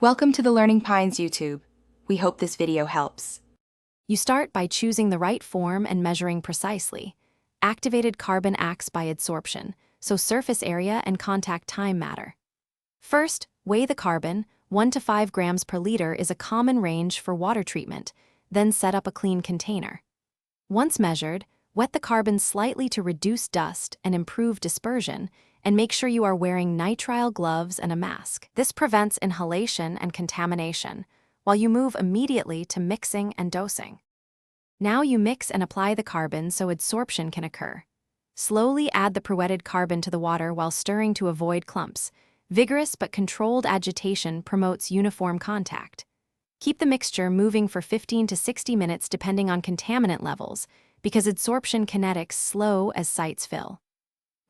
Welcome to the Learning Pines YouTube. We hope this video helps. You start by choosing the right form and measuring precisely. Activated carbon acts by adsorption, so surface area and contact time matter. First, weigh the carbon. 1 to 5 grams per liter is a common range for water treatment, then set up a clean container. Once measured, wet the carbon slightly to reduce dust and improve dispersion, and make sure you are wearing nitrile gloves and a mask. This prevents inhalation and contamination, while you move immediately to mixing and dosing. Now you mix and apply the carbon so adsorption can occur. Slowly add the pruetted carbon to the water while stirring to avoid clumps. Vigorous but controlled agitation promotes uniform contact. Keep the mixture moving for 15 to 60 minutes depending on contaminant levels, because adsorption kinetics slow as sites fill.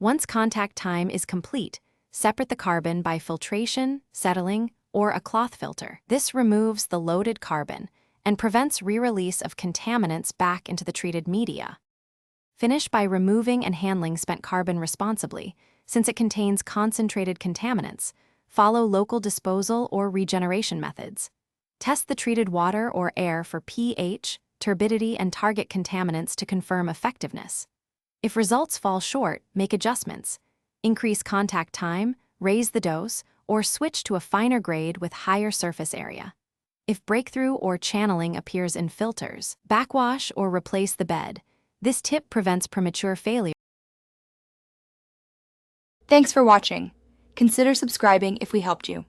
Once contact time is complete, separate the carbon by filtration, settling, or a cloth filter. This removes the loaded carbon and prevents re-release of contaminants back into the treated media. Finish by removing and handling spent carbon responsibly, since it contains concentrated contaminants. Follow local disposal or regeneration methods. Test the treated water or air for pH, turbidity, and target contaminants to confirm effectiveness. If results fall short, make adjustments. Increase contact time, raise the dose, or switch to a finer grade with higher surface area. If breakthrough or channeling appears in filters, backwash or replace the bed. This tip prevents premature failure. Thanks for watching. Consider subscribing if we helped you.